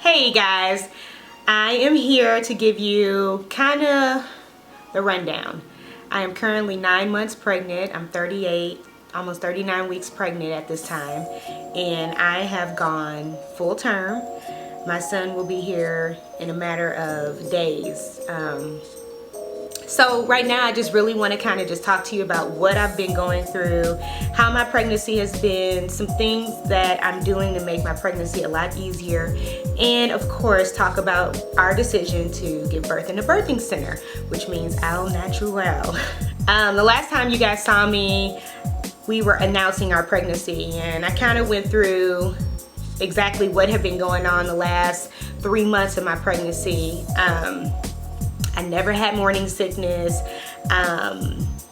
Hey guys, I am here to give you kind of the rundown. I am currently 9 months pregnant. I'm 38, almost 39 weeks pregnant at this time, and I have gone full term. My son will be here in a matter of days. So right now I just really want to kind of just talk to you about what I've been going through, how my pregnancy has been, some things that I'm doing to make my pregnancy a lot easier, and of course talk about our decision to give birth in a birthing center, which means au natural. The last time you guys saw me, we were announcing our pregnancy, and I kind of went through exactly what had been going on the last 3 months of my pregnancy. I never had morning sickness,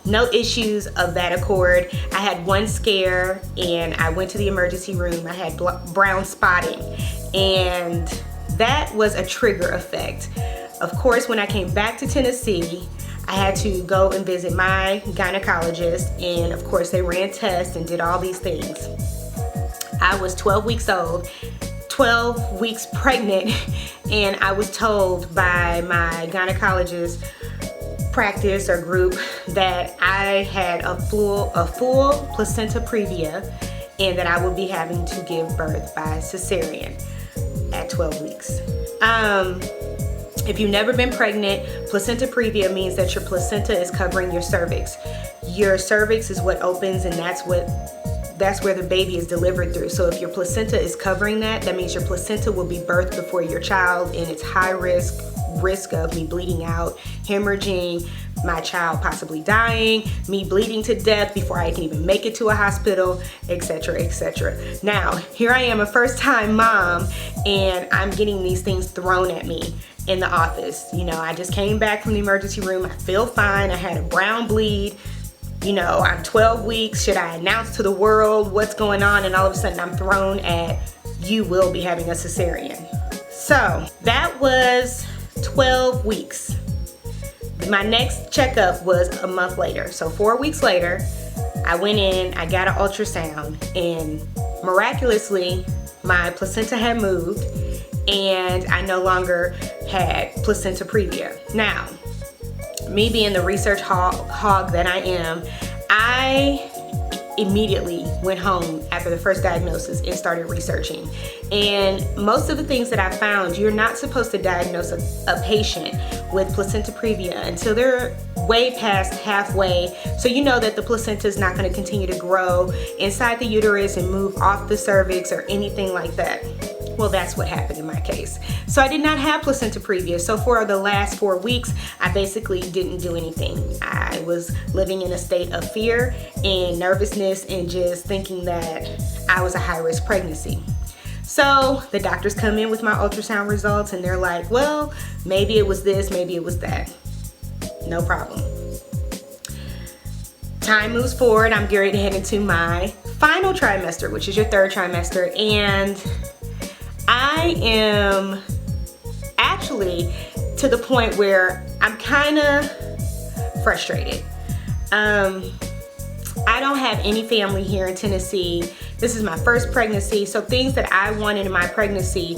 no issues of that accord. I had one scare and I went to the emergency room. I had brown spotting, and that was a trigger effect. Of course, when I came back to Tennessee, I had to go and visit my gynecologist, and of course they ran tests and did all these things. I was 12 weeks old, 12 weeks pregnant, and I was told by my gynecologist practice or group that I had a full placenta previa, and that I would be having to give birth by cesarean at 12 weeks. If you've never been pregnant, placenta previa means that your placenta is covering your cervix. Your cervix is what opens, and that's where the baby is delivered through. So if your placenta is covering that means your placenta will be birthed before your child, and it's high risk of me bleeding out, hemorrhaging, my child possibly dying, me bleeding to death before I can even make it to a hospital, etc., etc. Now, here I am, a first-time mom, and I'm getting these things thrown at me in the office. You know, I just came back from the emergency room. I feel fine. I had a brown bleed. You know, I'm 12 weeks. Should I announce to the world what's going on? And all of a sudden I'm thrown at, you will be having a cesarean. So that was 12 weeks. My next checkup was a month later. So 4 weeks later, I went in, I got an ultrasound, and miraculously, my placenta had moved, and I no longer had placenta previa. Now, me being the research hog that I am, I immediately went home after the first diagnosis and started researching. And most of the things that I found, you're not supposed to diagnose a patient with placenta previa until they're way past halfway, so you know that the placenta is not going to continue to grow inside the uterus and move off the cervix or anything like that. Well, that's what happened in my case. So I did not have placenta previa. So for the last 4 weeks, I basically didn't do anything. I was living in a state of fear and nervousness and just thinking that I was a high-risk pregnancy. So the doctors come in with my ultrasound results, and they're like, well, maybe it was this, maybe it was that. No problem. Time moves forward. I'm getting ready to head into my final trimester, which is your third trimester, and I am actually to the point where I'm kind of frustrated. I don't have any family here in Tennessee. This is my first pregnancy, so things that I wanted in my pregnancy,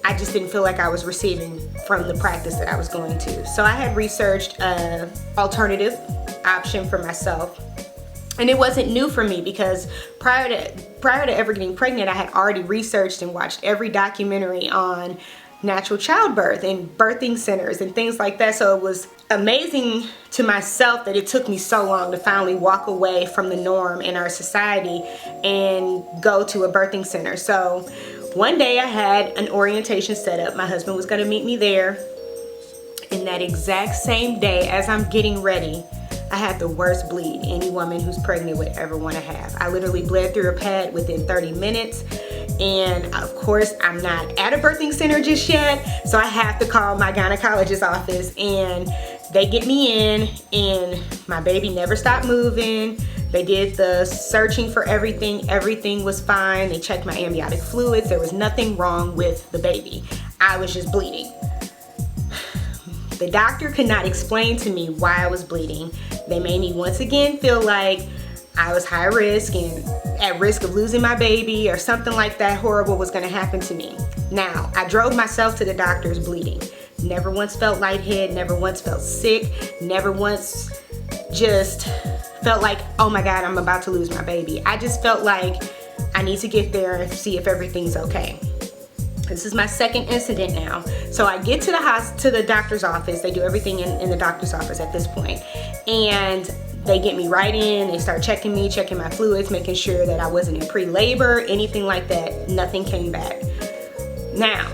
I just didn't feel like I was receiving from the practice that I was going to. So I had researched an alternative option for myself. And it wasn't new for me, because prior to ever getting pregnant, I had already researched and watched every documentary on natural childbirth and birthing centers and things like that. So it was amazing to myself that it took me so long to finally walk away from the norm in our society and go to a birthing center. So one day I had an orientation set up. My husband was going to meet me there. And that exact same day, as I'm getting ready, I had the worst bleed any woman who's pregnant would ever want to have. I literally bled through a pad within 30 minutes. And of course, I'm not at a birthing center just yet, so I have to call my gynecologist's office, and they get me in, and my baby never stopped moving. They did the searching for everything. Everything was fine. They checked my amniotic fluids. There was nothing wrong with the baby. I was just bleeding. The doctor could not explain to me why I was bleeding. They made me once again feel like I was high risk and at risk of losing my baby or something like that horrible was gonna happen to me. Now, I drove myself to the doctors bleeding. Never once felt lightheaded, never once felt sick, never once just felt like, oh my God, I'm about to lose my baby. I just felt like I need to get there and see if everything's okay. This is my second incident now. So I get to the doctor's office. They do everything in the doctor's office at this point. And they get me right in. They start checking me, checking my fluids, making sure that I wasn't in pre-labor, anything like that. Nothing came back. Now,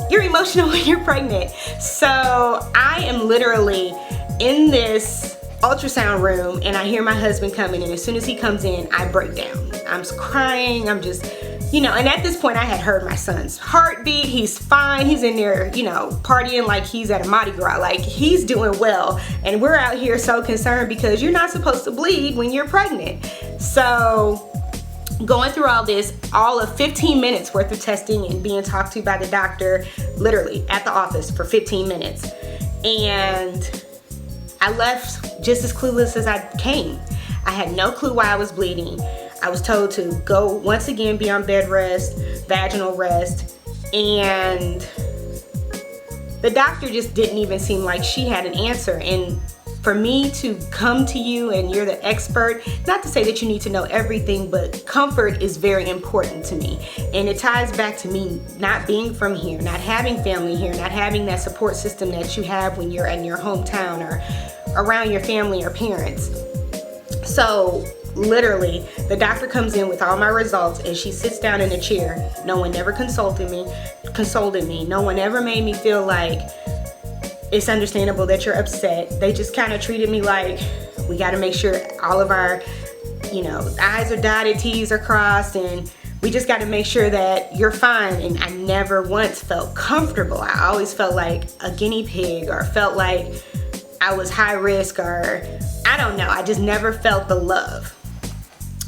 you're emotional when you're pregnant. So I am literally in this ultrasound room and I hear my husband coming, and as soon as he comes in, I break down. I'm crying, I'm just, and at this point I had heard my son's heartbeat. He's fine, he's in there, partying like he's at a Mardi Gras, like he's doing well. And we're out here so concerned because you're not supposed to bleed when you're pregnant. So going through all this, all of 15 minutes worth of testing and being talked to by the doctor, literally at the office for 15 minutes. And I left just as clueless as I came. I had no clue why I was bleeding. I was told to go once again be on bed rest, vaginal rest, and the doctor just didn't even seem like she had an answer. And for me to come to you and you're the expert, not to say that you need to know everything, but comfort is very important to me. And it ties back to me not being from here, not having family here, not having that support system that you have when you're in your hometown or around your family or parents. So literally, the doctor comes in with all my results and she sits down in a chair. No one ever consulted me. No one ever made me feel like it's understandable that you're upset. They just kind of treated me like, we got to make sure all of our, I's are dotted, T's are crossed, and we just got to make sure that you're fine. And I never once felt comfortable. I always felt like a guinea pig, or felt like I was high risk, or I don't know. I just never felt the love.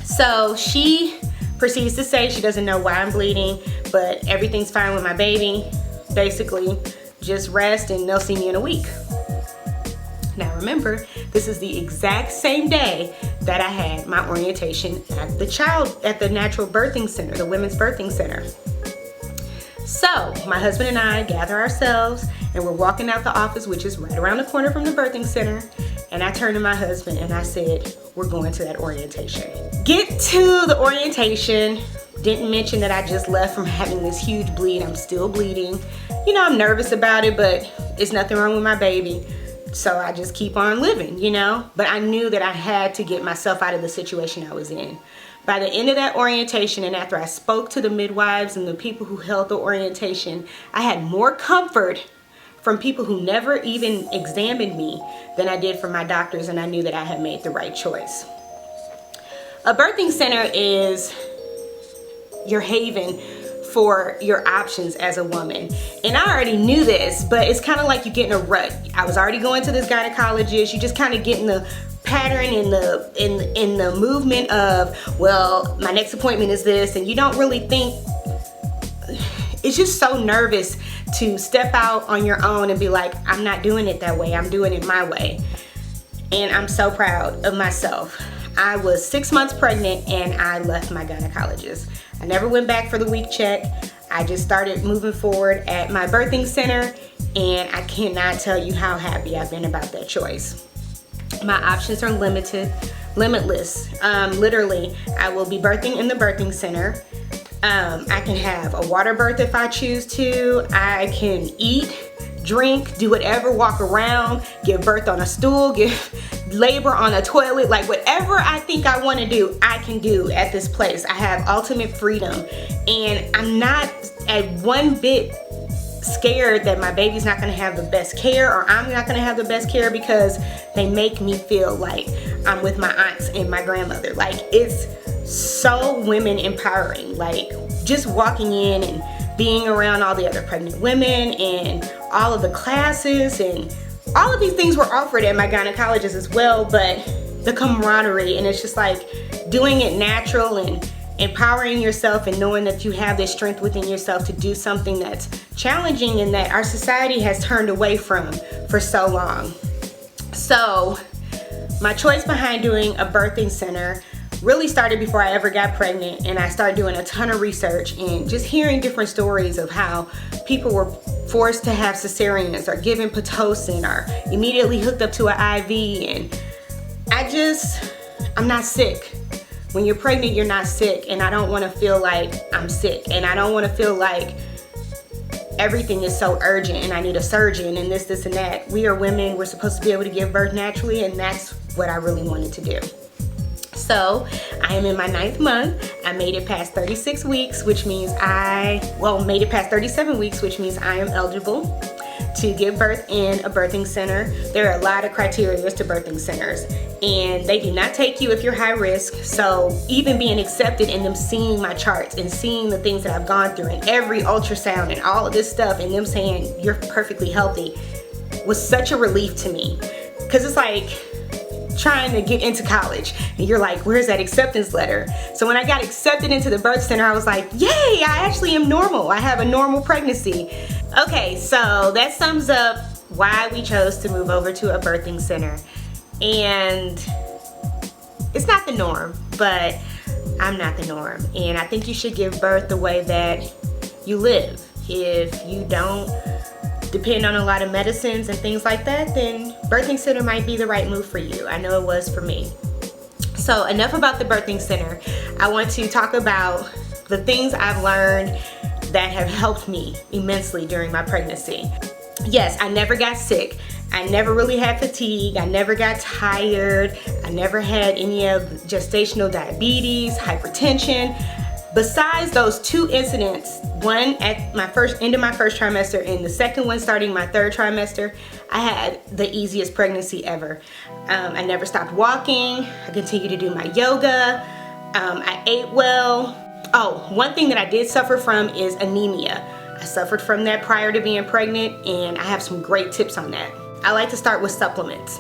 So she proceeds to say she doesn't know why I'm bleeding, but everything's fine with my baby. Basically, just rest and they'll see me in a week. Now remember, this is the exact same day that I had my orientation at the natural birthing center, the women's birthing center. So my husband and I gather ourselves and we're walking out the office, which is right around the corner from the birthing center. And I turned to my husband and I said, we're going to that orientation. Get to the orientation. Didn't mention that I just left from having this huge bleed. I'm still bleeding. I'm nervous about it, but it's nothing wrong with my baby. So I just keep on living, But I knew that I had to get myself out of the situation I was in. By the end of that orientation, and after I spoke to the midwives and the people who held the orientation, I had more comfort from people who never even examined me than I did from my doctors, and I knew that I had made the right choice. A birthing center is your haven for your options as a woman. And I already knew this, but it's kind of like you get in a rut. I was already going to this gynecologist. You just kind of get in the pattern, in the movement of, well, my next appointment is this, and you don't really think. It's just so nervous to step out on your own and be like, I'm not doing it that way, I'm doing it my way. And I'm so proud of myself. I was 6 months pregnant and I left my gynecologist. I never went back for the week check. I just started moving forward at my birthing center, and I cannot tell you how happy I've been about that choice. My options are limitless. Literally, I will be birthing in the birthing center. I can have a water birth if I choose to. I can eat, drink, do whatever, walk around, give birth on a stool, give labor on a toilet, like whatever I think I want to do, I can do at this place. I have ultimate freedom, and I'm not at one bit scared that my baby's not going to have the best care, or I'm not going to have the best care, because they make me feel like I'm with my aunts and my grandmother. Like, it's so women empowering. Like, just walking in and being around all the other pregnant women and all of the classes, and all of these things were offered at my gynecologist as well, but the camaraderie, and it's just like doing it natural and empowering yourself and knowing that you have this strength within yourself to do something that's challenging and that our society has turned away from for so long. So My choice behind doing a birthing center really started before I ever got pregnant, and I started doing a ton of research and just hearing different stories of how people were forced to have cesareans or given Pitocin or immediately hooked up to an IV. And I'm not sick. When you're pregnant, you're not sick, and I don't want to feel like I'm sick, and I don't want to feel like everything is so urgent and I need a surgeon and this and that. We are women, we're supposed to be able to give birth naturally, and that's what I really wanted to do. So I am in my 9th month. I made it past 36 weeks, which means made it past 37 weeks, which means I am eligible to give birth in a birthing center. There are a lot of criteria to birthing centers, and they do not take you if you're high risk. So even being accepted and them seeing my charts and seeing the things that I've gone through and every ultrasound and all of this stuff and them saying you're perfectly healthy was such a relief to me. Because it's like trying to get into college and you're like, where's that acceptance letter? So when I got accepted into the birth center, I was like, yay, I actually am normal. I have a normal pregnancy. Okay, so that sums up why we chose to move over to a birthing center. And it's not the norm, but I'm not the norm. And I think you should give birth the way that you live. If you don't depend on a lot of medicines and things like that, then birthing center might be the right move for you. I know it was for me. So enough about the birthing center. I want to talk about the things I've learned that have helped me immensely during my pregnancy. Yes, I never got sick. I never really had fatigue. I never got tired. I never had any of gestational diabetes, hypertension. Besides those 2 incidents, one at my end of my first trimester and the second one starting my 3rd trimester, I had the easiest pregnancy ever. I never stopped walking. I continued to do my yoga. I ate well. Oh, one thing that I did suffer from is anemia. I suffered from that prior to being pregnant, and I have some great tips on that. I like to start with supplements.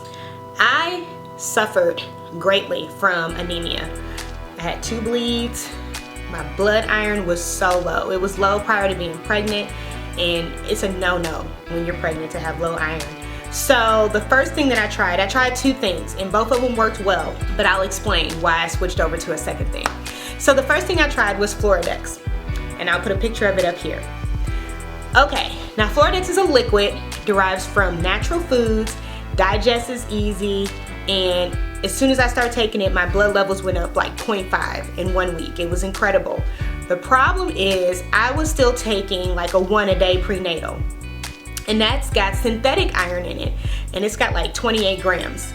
I suffered greatly from anemia. I had 2 bleeds. My blood iron was so low. It was low prior to being pregnant, and it's a no-no when you're pregnant to have low iron. So the first thing that I tried 2 things, and both of them worked well, but I'll explain why I switched over to a second thing. So the first thing I tried was Floradex, and I'll put a picture of it up here. Okay, now Floradex is a liquid, derives from natural foods, digests easy, and as soon as I started taking it, my blood levels went up like 0.5 in 1 week. It was incredible. The problem is I was still taking like a 1 a day prenatal, and that's got synthetic iron in it, and it's got like 28 grams.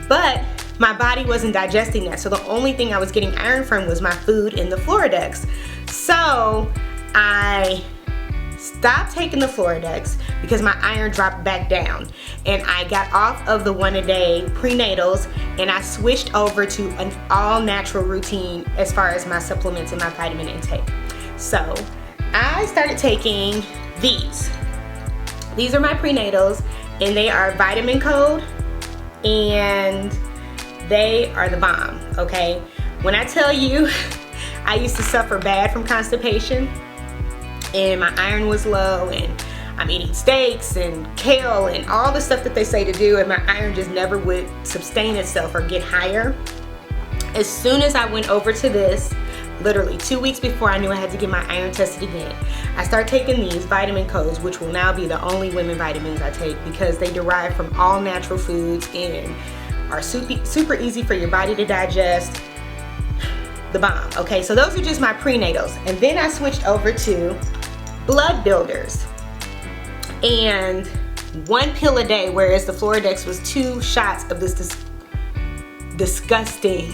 But my body wasn't digesting that, so the only thing I was getting iron from was my food and the Floradex. So I stopped taking the Floradex because my iron dropped back down, and I got off of the 1 a day prenatals, and I switched over to an all natural routine as far as my supplements and my vitamin intake. So I started taking these. These are my prenatals, and they are vitamin code, and they are the bomb, okay? When I tell you, I used to suffer bad from constipation, and my iron was low, and I'm eating steaks and kale and all the stuff that they say to do, and my iron just never would sustain itself or get higher. As soon as I went over to this, literally 2 weeks before I knew I had to get my iron tested again, I started taking these vitamin codes, which will now be the only women vitamins I take because they derive from all natural foods and are super easy for your body to digest. The bomb. Okay, so those are just my prenatals, and then I switched over to blood builders, and 1 pill a day, whereas the Floradex was 2 shots of this disgusting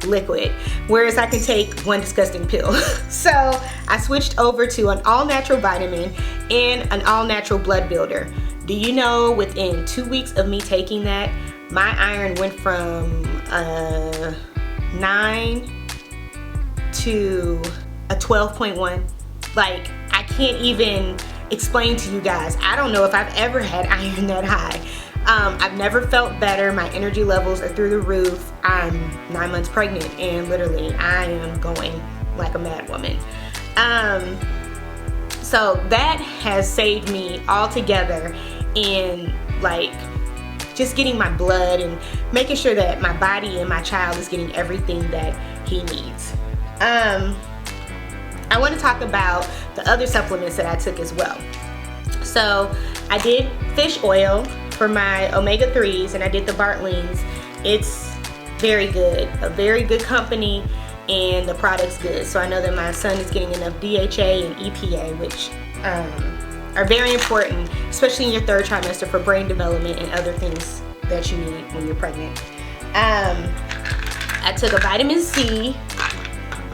liquid, whereas I can take 1 disgusting pill. So I switched over to an all-natural vitamin and an all-natural blood builder. Do you know, within 2 weeks of me taking that, my iron went from 9 to a 12.1. Like, I can't even explain to you guys. I don't know if I've ever had iron that high. I've never felt better. My energy levels are through the roof. I'm 9 months pregnant, and literally I am going like a mad woman. So that has saved me altogether in like just getting my blood and making sure that my body and my child is getting everything that he needs. I want to talk about the other supplements that I took as well. So I did fish oil for my omega-3s, and I did the Barleans. It's very good, a very good company, and the product's good. So I know that my son is getting enough DHA and EPA, which are very important, especially in your third trimester for brain development and other things that you need when you're pregnant. I took a vitamin C,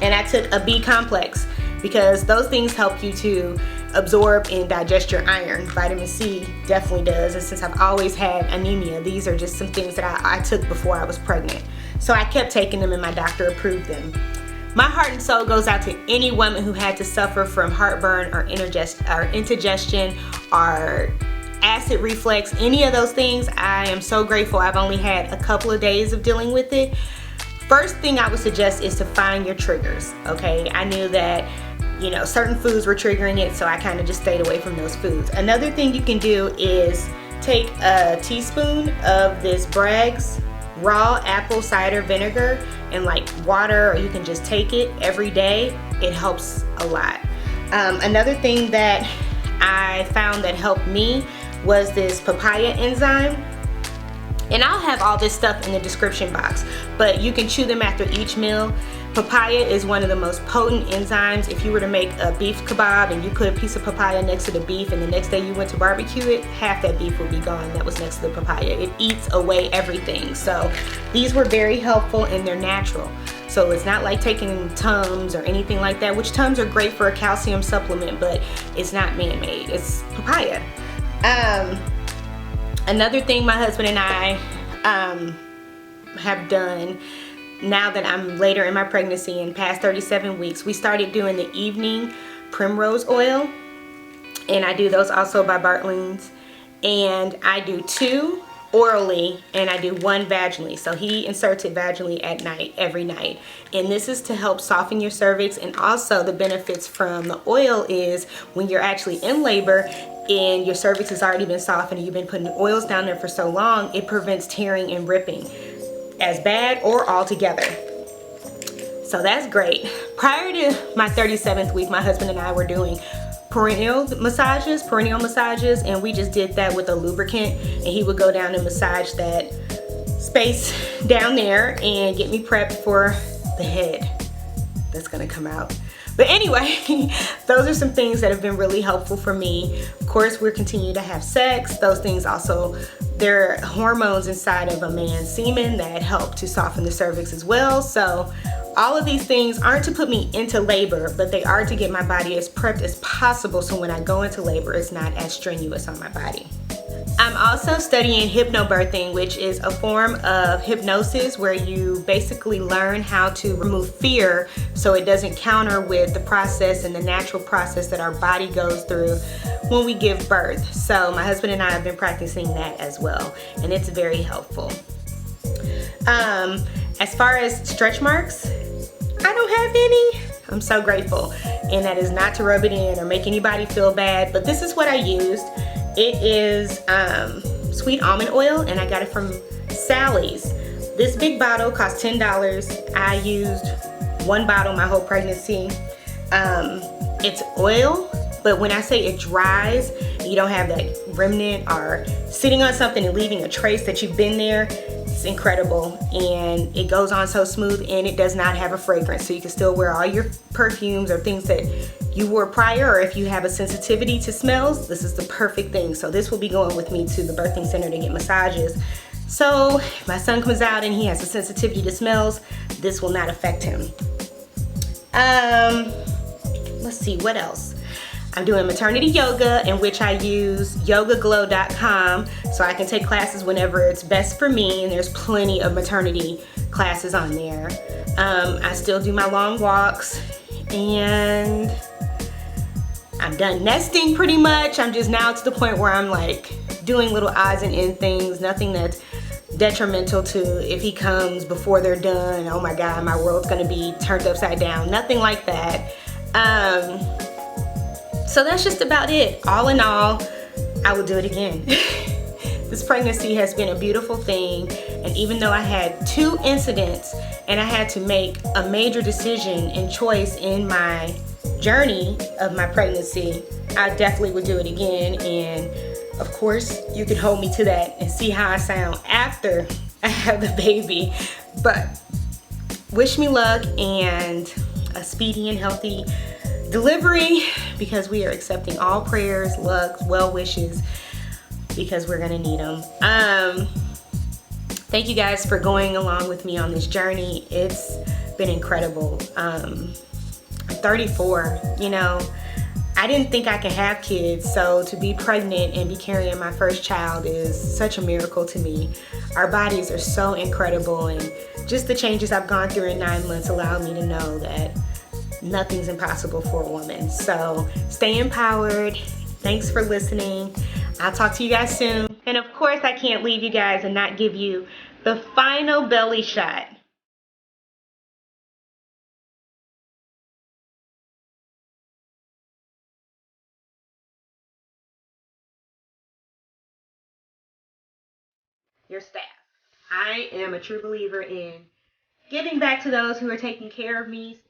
and I took a B complex, because those things help you to absorb and digest your iron. Vitamin C definitely does, and since I've always had anemia, these are just some things that I took before I was pregnant. So I kept taking them, and my doctor approved them. My heart and soul goes out to any woman who had to suffer from heartburn or indigestion or acid reflux, any of those things. I am so grateful. I've only had a couple of days of dealing with it. First thing I would suggest is to find your triggers, okay? I knew that, you know, certain foods were triggering it, so I kind of just stayed away from those foods. Another thing you can do is take a teaspoon of this Bragg's raw apple cider vinegar and like water, or you can just take it every day. It helps a lot. Another thing that I found that helped me was this papaya enzyme. And I'll have all this stuff in the description box, but you can chew them after each meal. Papaya is one of the most potent enzymes. If you were to make a beef kebab and you put a piece of papaya next to the beef, and the next day you went to barbecue it, half that beef would be gone that was next to the papaya. It eats away everything. So these were very helpful, and they're natural. So it's not like taking Tums or anything like that, which Tums are great for a calcium supplement, but it's not man-made. It's papaya. Another thing my husband and I have done, now that I'm later in my pregnancy and past 37 weeks, we started doing the evening Primrose Oil, and I do those also by Barlean's, and I do 2 orally and I do 1 vaginally. So he inserts it vaginally at night, every night, and this is to help soften your cervix. And also the benefits from the oil is when you're actually in labor and your cervix has already been softened and you've been putting oils down there for so long, it prevents tearing and ripping as bad or altogether. So that's great. Prior to my 37th week, my husband and I were doing perineal massages, and we just did that with a lubricant, and he would go down and massage that space down there and get me prepped for the head that's gonna come out. But anyway, those are some things that have been really helpful for me. Of course, we're continuing to have sex. Those things also, there are hormones inside of a man's semen that help to soften the cervix as well. So all of these things aren't to put me into labor, but they are to get my body as prepped as possible, so when I go into labor, it's not as strenuous on my body. I'm also studying hypnobirthing, which is a form of hypnosis where you basically learn how to remove fear so it doesn't counter with the process and the natural process that our body goes through when we give birth. So my husband and I have been practicing that as well, and it's very helpful. As far as stretch marks, I don't have any. I'm so grateful, and that is not to rub it in or make anybody feel bad, but this is what I used. It is sweet almond oil, and I got it from Sally's. This big bottle cost $10. I used 1 bottle my whole pregnancy. It's oil, but when I say it dries, you don't have that remnant or sitting on something and leaving a trace that you've been there. It's incredible, and it goes on so smooth, and it does not have a fragrance, so you can still wear all your perfumes or things that you wore prior, or if you have a sensitivity to smells, this is the perfect thing. So this will be going with me to the birthing center to get massages. So if my son comes out and he has a sensitivity to smells, this will not affect him. Let's see, what else? I'm doing maternity yoga, in which I use yogaglow.com, so I can take classes whenever it's best for me, and there's plenty of maternity classes on there. I still do my long walks, and I'm done nesting pretty much. I'm just now to the point where I'm like doing little odds and end things, nothing that's detrimental to if he comes before they're done. Oh my God, my world's gonna be turned upside down. Nothing like that. So that's just about it. All in all, I will do it again. This pregnancy has been a beautiful thing, and even though I had 2 incidents and I had to make a major decision and choice in my journey of my pregnancy, I definitely would do it again. And of course, you can hold me to that and see how I sound after I have the baby. But wish me luck and a speedy and healthy delivery, because we are accepting all prayers, luck, well wishes, because we're gonna need them. Thank you guys for going along with me on this journey. It's been incredible. I'm 34, you know. I didn't think I could have kids, so to be pregnant and be carrying my first child is such a miracle to me. Our bodies are so incredible, and just the changes I've gone through in 9 months allowed me to know that nothing's impossible for a woman. So stay empowered. Thanks for listening. I'll talk to you guys soon. And of course, I can't leave you guys and not give you the final belly shot. Your staff. I am a true believer in giving back to those who are taking care of me.